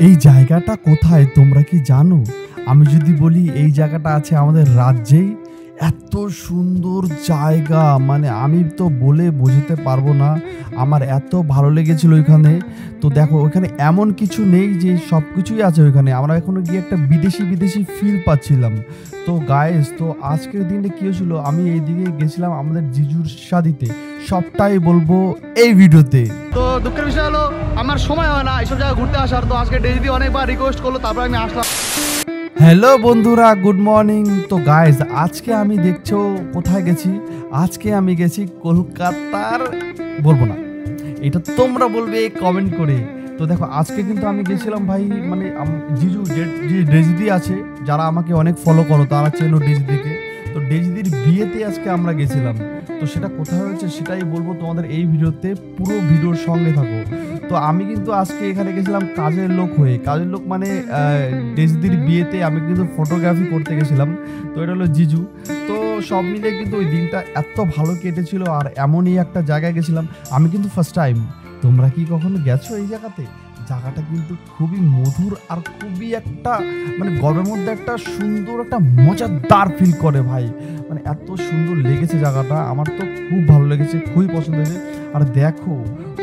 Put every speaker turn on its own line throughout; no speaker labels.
এই জায়গাটা কোথায় তোমরা কি জানো? আমি যদি বলি এই জায়গাটা আছে আমাদের রাজ্যেই। এত সুন্দর জায়গা মানে আমি তো বলে বোঝাতে পারবো না। আমার এত ভালো লেগেছিল ওইখানে। তো দেখো ওইখানে এমন কিছু নেই যে সবকিছুই আছে ওইখানে। আমরা এখনো গিয়ে একটা বিদেশি ফিল পাচ্ছিলাম। তো গাইস তো আজকের দিনটা কি হয়েছিল আমি এইদিকে গেছিলাম আমাদের জিজুর শাদিতে। সবটাই বলবো এই ভিডিওতে।
তো দুঃখের বিষয় হলো আমার সময় হয় না এইসব জায়গায় ঘুরতে আসার। তো আজকে ডেইলি অনেকবার রিকোয়েস্ট করলো, তারপর আমি আসলাম।
হ্যালো বন্ধুরা, গুড মর্নিং। তো গাইজ আজকে আমি দেখছো কোথায় গেছি? আজকে আমি গেছি কলকাতার, বলবো না, এটা তোমরা বলবে কমেন্ট করে। তো দেখো আজকে কিন্তু আমি গেছিলাম ভাই, মানে জিজু যে ডেজিদি আছে, যারা আমাকে অনেক ফলো করো তারা চেনো ডেজিদিকে। তো ডেজিদির বিয়েতে আজকে আমরা গেছিলাম। তো সেটা কোথায় হয়েছে সেটাই বলবো তোমাদের এই ভিডিওতে, পুরো ভিডিওর সঙ্গে থাকো। তো আমি কিন্তু আজকে এখানে গেছিলাম কাজের লোক হয়ে। কাজের লোক মানে ডেজিদির বিয়েতে আমি কিন্তু ফটোগ্রাফি করতে গেছিলাম। তো এটা হলো জিজু। তো সব মিলে কিন্তু ওই দিনটা এত ভালো কেটেছিল। আর এমনই একটা জায়গায় গেছিলাম, আমি কিন্তু ফার্স্ট টাইম। তোমরা কি কখনো গেছো এই জায়গাতে? জায়গাটা কিন্তু খুবই মধুর আর খুবই একটা মানে গরমের মধ্যে একটা সুন্দর একটা মজাদার ফিল করে ভাই। মানে এত সুন্দর লেগেছে জায়গাটা, আমার তো খুব ভালো লেগেছে, খুবই পছন্দ হয়েছে। আর দেখো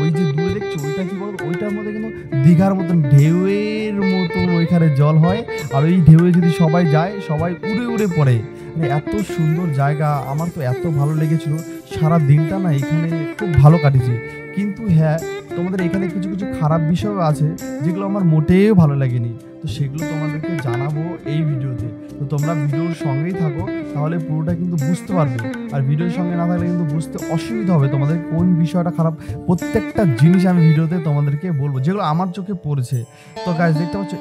ওই যে দূরে দেখছো ওইটা কি বলবো, ওইটার মধ্যে কিন্তু দীঘার মতন ঢেউয়ের মতন ওইখানে জল হয়। আর ওই ঢেউয়ে যদি সবাই যায় সবাই উড়ে উড়ে পড়ে। মানে এত সুন্দর জায়গা, আমার তো এত ভালো লেগেছিল। সারা দিনটা না এখানে খুব ভালো কাটিয়েছি। কিন্তু হ্যাঁ, তোমাদের এখানে কিছু কিছু খারাপ বিষয়ও আছে যেগুলো আমার মোটেও ভালো লাগেনি। তো সেগুলো তোমাদেরকে জানাবো এই ভিডিওতে। তো তোমরা ভিডিওর সঙ্গেই থাকো, তাহলে পুরোটা কিন্তু বুঝতে পারবে। আর ভিডিওর সঙ্গে না থাকলে কিন্তু বুঝতে অসুবিধা হবে তোমাদের কোন বিষয়টা খারাপ। প্রত্যেকটা জিনিস আমি ভিডিওতে তোমাদেরকে বলবো যেগুলো আমার চোখে পড়েছে। তো গাইস দেখতে পাচ্ছ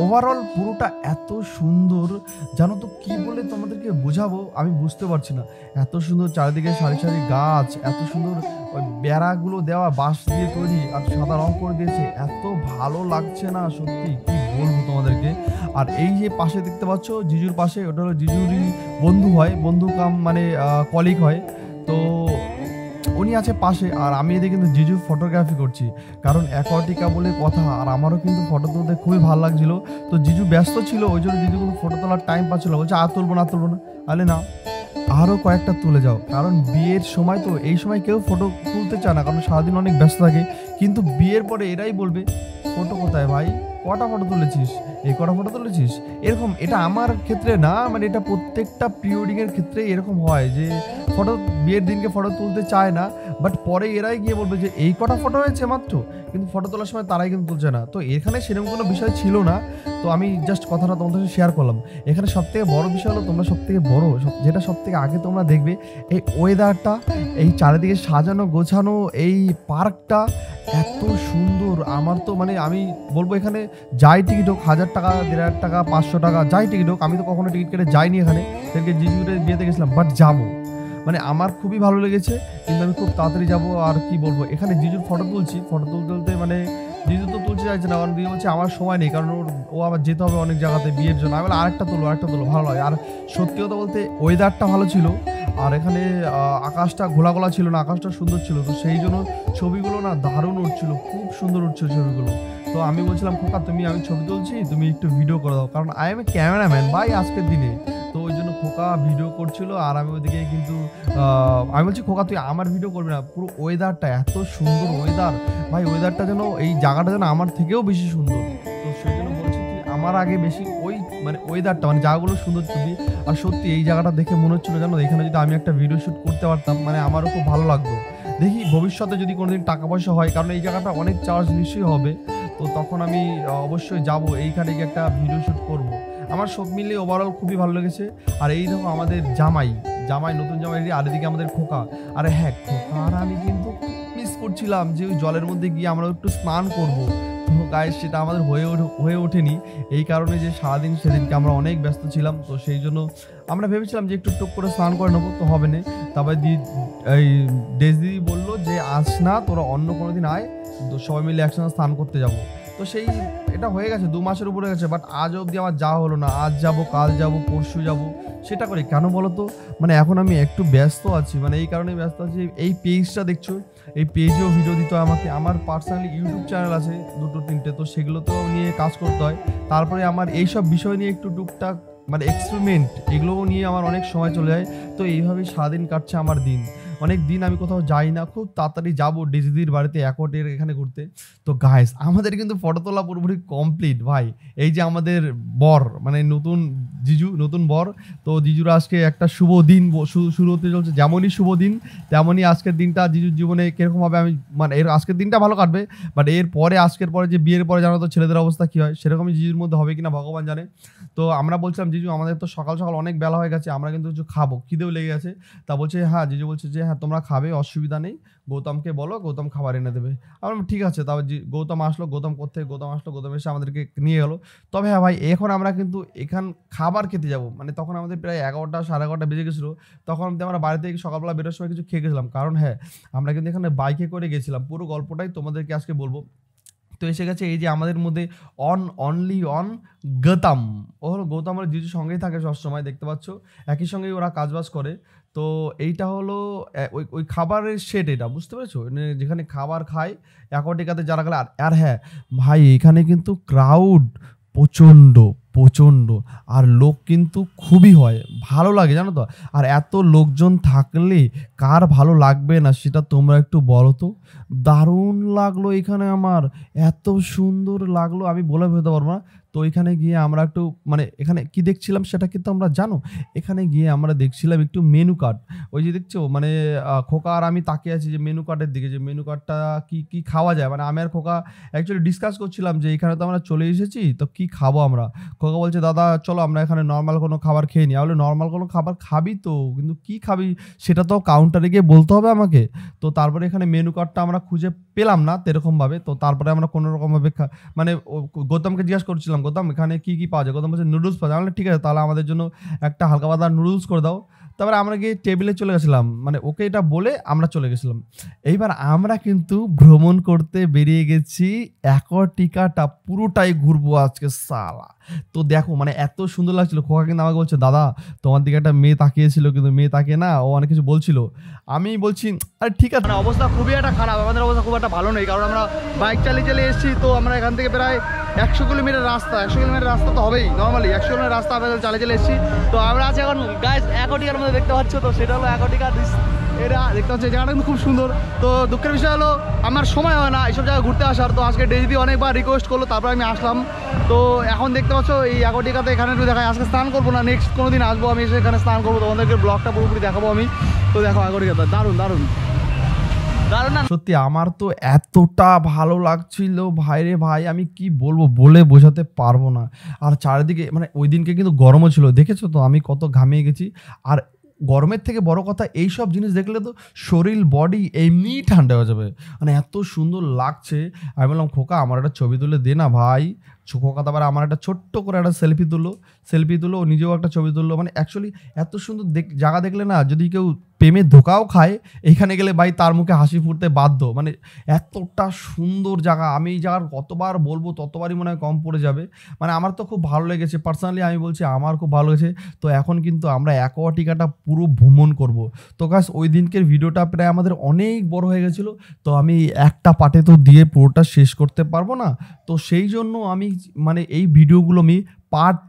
ওভারঅল পুরোটা এত সুন্দর, জানো তো কি বলে তোমাদেরকে বোঝাবো আমি বুঝতে পারছি না। এত সুন্দর চারিদিকে সারি সারি গাছ, এত সুন্দর ওই বেড়াগুলো দেওয়া বাঁশ দিয়ে তৈরি আর সাদা রং করে দিয়েছে, এত ভালো লাগছে না সত্যি, কি বলবো তোমাদেরকে। আর এই যে পাশে দেখতে পাচ্ছ জিজুর পাশে, ওটা হলো জিজুরই বন্ধু হয়, বন্ধু কাম মানে কলিগ হয়। তো উনি আছে পাশে, আর আমি এদিকে কিন্তু জিজু ফটোগ্রাফি করছি, কারণ অ্যাকোয়াটিকা বলে কথা। আর আমারও কিন্তু ফটো তুলতে খুবই ভালো লাগছিল। তো জিজু ব্যস্ত ছিল, ওই জন্য জিজু কোনো ফটো তোলার টাইম পাচ্ছিল, বলছে আর তুলবো না তুলবো না। আরে না, আরও কয়েকটা তুলে যাও, কারণ বিয়ের সময় তো এই সময় কেউ ফটো তুলতে চায় না, কারণ সারাদিন অনেক ব্যস্ত থাকে। কিন্তু বিয়ের পরে এরাই বলবে ফটো কোথায় ভাই, কটা ফটো তুলেছিস, এই কটা ফটো তুলেছিস, এরকম। এটা আমার ক্ষেত্রে না, মানে এটা প্রত্যেকটা প্রি ওয়েডিংয়ের ক্ষেত্রে এরকম হয় যে ফটো বিয়ের দিনকে ফটো তুলতে চায় না, বাট পরে এরাই গিয়ে বলবে যে এই কটা ফটো হয়েছে মাত্র, কিন্তু ফটো তোলার সময় তারাই কিন্তু তুলছে না। তো এখানে সেরকম কোনো বিষয় ছিল না। তো আমি জাস্ট কথাটা তোমাদের সাথে শেয়ার করলাম। এখানে সবথেকে বড় বিষয় হলো, তোমরা সবথেকে বড় যেটা সবথেকে আগে তোমরা দেখবে এই ওয়েদারটা, এই চারিদিকে সাজানো গোছানো এই পার্কটা এত সুন্দর। আমার তো মানে আমি বলবো এখানে যাই টিকিট হোক, 1000 টাকা, 1500 টাকা, 500 টাকা, যাই টিকিট হোক, আমি তো কখনো টিকিট কেটে যাইনি এখানে। সেদিকে জিজুরের বিয়েতে গেছিলাম, বাট যাবো, মানে আমার খুবই ভালো লেগেছে। কিন্তু আমি খুব তাড়াতাড়ি যাবো। আর কি বলবো, এখানে জিজুর ফটো তুলছি, ফটো তুলতে মানে জিজু তো তুলতে চাইছে না, কারণ দিয়ে বলছে আমার সময় নেই, কারণ ও আবার যেতে হবে অনেক জায়গাতে বিয়ের জন্য। আমি বলে আরেকটা তোলো ভালো লাগে। আর সত্যি কথা বলতে ওয়েদারটা ভালো ছিল, আর এখানে আকাশটা ঘোলা ছিল না, আকাশটা সুন্দর ছিল। তো সেই জন্য ছবিগুলো না দারুণ উঠছিল, খুব সুন্দর উঠছিল ছবিগুলো। তো আমি বলছিলাম খোকা আমি ছবি তুলছি, তুমি একটু ভিডিও করে দাও, কারণ আই এম এ ক্যামেরাম্যান ভাই আজকের দিনে। তো ওই জন্য খোকা ভিডিও করছিল, আর আমি ওইদিকে কিন্তু আমি বলছি খোকা তুই আমার ভিডিও করবি না, পুরো ওয়েদারটা এত সুন্দর ওয়েদার ভাই, ওয়েদারটা যেন এই জায়গাটা যেন আমার থেকেও বেশি সুন্দর। তো সেই জন্য বলছি তুই আমার আগে বেশি ওই মানে ওয়েদারটা মানে জায়গাগুলো সুন্দর ছবি। আর সত্যি এই জায়গাটা দেখে মনে হচ্ছিল জানো, এখানে যদি আমি একটা ভিডিও শ্যুট করতে পারতাম মানে আমারও খুব ভালো লাগতো। দেখি ভবিষ্যতে যদি কোনোদিন টাকা পয়সা হয়, কারণ এই জায়গাটা অনেক চার্জ নিশ্চয়ই হবে। তো তখন আমি অবশ্যই যাব, এইখানে গিয়ে একটা ভিডিও শ্যুট করব। আমার সব মিলিয়ে ওভারঅল খুবই ভালো লেগেছে। আর এই দেখো আমাদের জামাই নতুন জামাই, আর এদিকে আমাদের খোকা। আরে হ্যাঁ, খোকা আর আমি কিন্তু মিস করছিলাম যে ওই জলের মধ্যে গিয়ে আমরা একটু স্নান করব। তো গাইস সেটা আমাদের হয়ে ওঠেনি, এই কারণে যে সারাদিন সেদিনকে আমরা অনেক ব্যস্ত ছিলাম। তো সেই জন্য আমরা ভেবেছিলাম যে একটু টুক করে স্নান করে নেবো, তো হবে না। তারপরে এই ডেজ দিদি বললো যে আস না, তোরা অন্য কোনো দিন আয়, তো সবাই মিলে একসঙ্গে স্নান করতে যাবো। তো সেই এটা হয়ে গেছে 2 মাসের উপরে গেছে, বাট আজ অবধি আমার যাওয়া হলো না। আজ যাব, কাল যাব, পরশু যাব, সেটা করি কেন বলো তো? মানে এখন আমি একটু ব্যস্ত আছি, মানে এই কারণেই ব্যস্ত আছি। এই পেজটা দেখছো, এই পেজেও ভিডিও দিতে হয় আমাকে। আমার পার্সোনালি ইউটিউব চ্যানেল আছে 2-3টে, তো সেগুলোতেও নিয়ে কাজ করতে হয়। তারপরে আমার এইসব বিষয় নিয়ে একটু টুকটাক মানে এক্সপেরিমেন্ট, এগুলোও নিয়ে আমার অনেক সময় চলে যায়। তো এইভাবেই সারাদিন কাটছে আমার দিন। অনেক দিন আমি কোথাও যাই না, খুব তাড়াতাড়ি যাবো ডিজিদির বাড়িতে অ্যাকোয়াটের এখানে ঘুরতে। তো গাইস আমাদের কিন্তু ফটো তোলা পুরোপুরি কমপ্লিট ভাই। এই যে আমাদের বর, মানে নতুন জিজু, নতুন বর, তো জিজুর আজকে একটা শুভ দিন শুরু হতে চলছে। যেমনই শুভ দিন তেমনই আজকের দিনটা জিজুর জীবনে কীরকম হবে আমি মানে এর আজকের দিনটা ভালো কাটবে, বাট এর পরে আজকের পরে যে বিয়ের পরে জানো তো ছেলেদের অবস্থা কী হয়, সেরকমই জিজুর মধ্যে হবে কিনা ভগবান জানে। তো আমরা বলছিলাম জিজু আমাদের তো সকাল সকাল অনেক বেলা হয়ে গেছে, আমরা কিন্তু কিছু খাবো, খিদেও লেগে গেছে। তা বলছে হ্যাঁ, জিজু বলছে যে হ্যাঁ তোমরা খাবে, অসুবিধা নেই, গৌতমকে বলো, গৌতম খাবার এনে দেবে। আমরা ঠিক আছে। তারপর গৌতম আসলো, গৌতম কোত্থেকে গৌতম আসলো, গৌতম এসে আমাদেরকে নিয়ে গেলো। তবে হ্যাঁ ভাই, এখন আমরা কিন্তু এখান খাবার খেতে যাব, মানে তখন আমাদের প্রায় 11টা 11:30 বেজে গেছিলো। তখন আমরা বাড়ি থেকে সকালবেলা বেরোর সময় কিছু খেয়ে গেছিলাম, কারণ হ্যাঁ আমরা কিন্তু এখানে বাইকে করে গেছিলাম। পুরো গল্পটাই তোমাদেরকে আজকে বলবো। তো এসে গেছে এই যে আমাদের মধ্যে অনলি গৌতম। ও হলো গৌতম, আমার জিজুর সঙ্গেই থাকে সবসময়, দেখতে পাচ্ছ একই সঙ্গেই ওরা কাজবাজ করে। তো এইটা হলো ওই খাবারের শেড, এটা বুঝতে পেরেছো, যেখানে খাবার খায় অ্যাকোয়াটিকাতে যারা গেলে। আর হ্যাঁ ভাই, এখানে কিন্তু ক্রাউড প্রচণ্ড প্রচণ্ড, আর লোক কিন্তু খুবই হয়, ভালো লাগে জানো তো। আর এত লোকজন থাকলে কার ভালো লাগবে না সেটা তোমরা একটু বলো তো। দারুণ লাগলো এখানে আমার, এত সুন্দর লাগলো আমি বলে বোঝাতে পারবো না। তো এখানে গিয়ে আমরা একটু মানে এখানে কি দেখছিলাম সেটা কিন্তু আমরা জানো। এখানে গিয়ে আমরা দেখছিলাম একটু মেনু কার্ড, ওই যে দেখছো মানে খোকা আর আমি তাকিয়ে আছি যে মেনু কার্ডের দিকে, যে মেনু কার্ডটা কি কি খাওয়া যায়। মানে আমি আর খোকা অ্যাকচুয়ালি ডিসকাস করছিলাম যে এখানে তো আমরা চলে এসেছি, তো কি খাবো আমরা। খোকা বলছে দাদা চলো আমরা এখানে নর্মাল কোনো খাবার খেয়ে নিই। বলে নর্মাল কোনো খাবার খাবি তো, কিন্তু কি খাবি সেটা তো কাউন্টারে গিয়ে বলতে হবে আমাকে। তো তারপরে এখানে মেনু কার্ডটা আমরা খুঁজে পেলাম না সেরকমভাবে। তো তারপরে আমরা কোনো রকমভাবে মানে গৌতমকে জিজ্ঞাসা করছিলাম, গৌতম এখানে কি কি পাওয়া যায়। গৌতম বলছে নুডলস পাওয়া যায়। আমরা ঠিক আছে তাহলে আমাদের জন্য একটা হালকা পাতলা নুডলস করে দাও। তারপরে আমরা গিয়ে টেবিলে চলে গেছিলাম, মানে ওকে এটা বলে আমরা চলে গেছিলাম। এইবার আমরা কিন্তু ভ্রমণ করতে বেরিয়ে গেছি, অ্যাকোয়াটিকাটা পুরোটাই ঘুরবো আজকে সালা। তো দেখো মানে এত সুন্দর লাগছিল। খোকা কিন্তু আমাকে বলছে দাদা তোমার দিকে একটা মেয়ে তাকিয়েছিল, কিন্তু মেয়ে তাকিয়ে না, ও অনেক কিছু বলছিল। আমি বলছি আরে ঠিক আছে।
মানে অবস্থা খুবই একটা খারাপ, আমাদের অবস্থা খুব একটা ভালো নেই, কারণ আমরা বাইক চালিয়ে চালিয়ে এসেছি। তো আমরা এখান থেকে প্রায় 100 কিলোমিটার রাস্তা, 100 কিলোমিটার রাস্তা তো হবেই নর্মালি, 100 কিলোমিটার রাস্তা আমরা চালিয়ে চালিয়ে এসেছি। তো আমরা আছি এখন গাইস অ্যাকোয়াটিকার মধ্যে, দেখতে পাচ্ছ তো সেটা হলো অ্যাকোয়াটিকা। এটা দেখতে পাচ্ছি জায়গাটা কিন্তু খুব সুন্দর। তো দুঃখের বিষয় হলো আমার সময় হয় না এইসব জায়গায় ঘুরতে আসার। তো আজকে ডেইলি অনেকবার রিকোয়েস্ট করলো, তারপর আমি আসলাম। তো এখন দেখতে পাচ্ছ এই অ্যাকোয়াটিকাতে এখানে একটু দেখায়। আজকে স্নান করবো না, নেক্সট কোনো দিন আসবো আমি, এসে এখানে স্নান করবো, তোমাদেরকে ব্লগটা পুরোপুরি দেখাবো আমি। তো দেখো অ্যাকোয়াটিকাটা দারুণ দারুণ দারুণ না
সত্যি। আমার তো এতটা ভালো লাগছিল ভাইরে ভাই, আমি কি বলবো, বলে বোঝাতে পারবো না। আর চারিদিকে মানে ওই দিনকে কিন্তু গরমও ছিল, দেখেছো তো আমি কত ঘামিয়ে গেছি। আর গরমের থেকে বড় কথা, এইসব জিনিস দেখলে তো শরীর বডি এমনিই ঠান্ডা হয়ে যাবে, মানে এত সুন্দর লাগছে। আমি বললাম খোকা আমার একটা ছবি তুলে দে না ভাই। খোকা তারপর আমার একটা ছোট্ট করে একটা সেলফি তুললো, ও নিজেও একটা ছবি তুললো। মানে অ্যাকচুয়ালি এত সুন্দর জায়গা দেখলে না, যদি কেউ প্রেমে ধোকাও খায় এখানে গেলে ভাই তার মুখে হাসি ফুটতে বাধ্য। মানে এতটা সুন্দর জায়গা, আমি এই জায়গার কতবার বলবো ততবারই মনে হয় কম পড়ে যাবে। মানে আমার তো খুব ভালো লেগেছে, পার্সোনালি আমি বলছি আমার খুব ভালো লেগেছে। তো এখন কিন্তু আমরা অ্যাকোয়াটিকাটা পুরো ভ্রমণ করব। তো গাইস ওই দিনকের ভিডিওটা প্রায় আমাদের অনেক বড় হয়ে গেছিলো, তো আমি একটা পার্টে তো দিয়ে পুরোটা শেষ করতে পারবো না। তো সেই জন্য আমি মানে এই ভিডিওগুলো আমি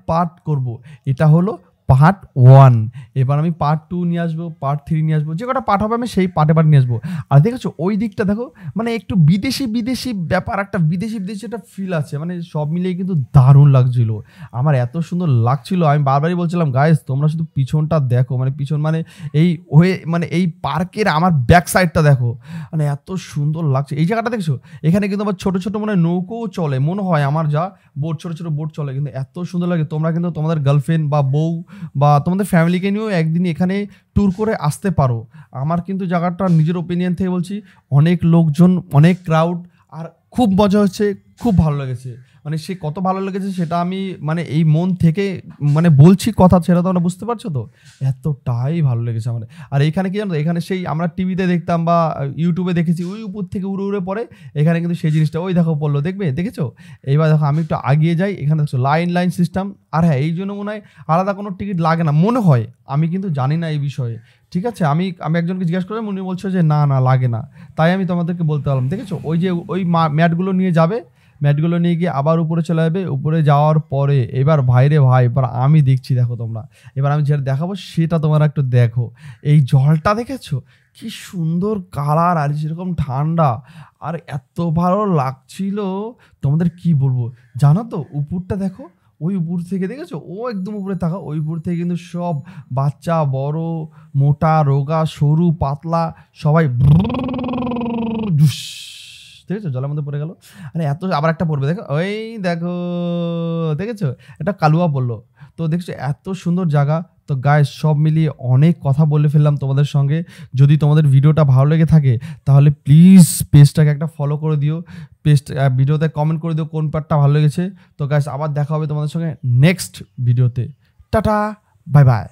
পার্ট করব। এটা হলো পার্ট 1, এবার আমি পার্ট 2 নিয়ে আসবো, পার্ট 3 নিয়ে আসবো, যে কটা পার্ট হবে আমি সেই পার্টে নিয়ে আসবো। আর দেখেছো ওই দিকটা দেখো, মানে একটু বিদেশি ব্যাপার, একটা বিদেশি একটা ফিল আছে, মানে সব মিলিয়ে কিন্তু দারুণ লাগছিল। আমার এত সুন্দর লাগছিল, আমি বারবারই বলছিলাম গাইস তোমরা শুধু পিছনটা দেখো, মানে পিছন মানে এই মানে এই পার্কের আমার ব্যাক সাইডটা দেখো, মানে এত সুন্দর লাগছে। এই জায়গাটা দেখছো, এখানে কিন্তু আবার ছোটো ছোটো মানে নৌকোও চলে মনে হয় আমার, যা বোট, ছোটো ছোটো বোট চলে, কিন্তু এত সুন্দর লাগে। তোমরা কিন্তু তোমাদের গার্লফ্রেন্ড বা বউ বা তোমাদের ফ্যামিলিকে নিয়েও একদিন এখানে ট্যুর করে আসতে পারো। আমার কিন্তু জায়গাটা নিজের ওপিনিয়ন থেকে বলছি, অনেক লোকজন, অনেক ক্রাউড, আর খুব মজা হচ্ছে, খুব ভালো লেগেছে। মানে সে কত ভালো লেগেছে সেটা আমি মানে এই মন থেকে মানে বলছি কথা, সেটা তোমরা বুঝতে পারছো তো, এতটাই ভালো লেগেছে আমার। আর এখানে কি জানো তো, এখানে সেই আমরা টিভিতে দেখতাম বা ইউটিউবে দেখেছি ওই উপর থেকে উড়ে উড়ে পড়ে, এখানে কিন্তু সেই জিনিসটা ওই দেখো পড়লো, দেখবে দেখেছো? এইবার দেখো আমি একটু আগিয়ে যাই, এখানে দেখছো লাইন লাইন সিস্টেম। আর হ্যাঁ, এই জন্য মনে হয় আলাদা কোনো টিকিট লাগে না মনে হয়, আমি কিন্তু জানি না এই বিষয়ে, ঠিক আছে? আমি একজনকে জিজ্ঞাসা করলাম, উনি বলছে যে না না লাগে না, তাই আমি তোমাদেরকে বলতে পারলাম। দেখেছো ওই যে ওই ম্যাটগুলো নিয়ে যাবে, ম্যাটগুলো নিয়ে গিয়ে আবার উপরে চলে যাবে, উপরে যাওয়ার পরে এবার ভাইরে ভাই, এবার আমি দেখছি, দেখো তোমরা, এবার আমি যেটা দেখাবো সেটা তোমরা একটু দেখো। এই জলটা দেখেছো কি সুন্দর কালার, আর যেরকম ঠান্ডা, আর এত ভালো লাগছিল তোমাদের কি বলবো। জানো তো উপরটা দেখো, ওই উপর থেকে দেখেছো, ও একদম উপরে থাকা, ওই উপর থেকে কিন্তু সব বাচ্চা বড় মোটা রোগা সরু পাতলা সবাই জুস, দেখেছো জলের মধ্যে পড়ে গেল। আরে এত, আবার একটা পড়বে দেখো, ওই দেখো দেখেছো, এটা কালুয়া পড়লো। তো দেখছো এত সুন্দর জায়গা। তো গাইস সব মিলিয়ে অনেক কথা বলে ফেললাম তোমাদের সঙ্গে। যদি তোমাদের ভিডিওটা ভালো লেগে থাকে তাহলে প্লিজ পেজটাকে একটা ফলো করে দিও, ভিডিওতে কমেন্ট করে দিও কোন পার্টটা ভালো লেগেছে। তো গাইস আবার দেখা হবে তোমাদের সঙ্গে নেক্সট ভিডিওতে। Tata, bye bye.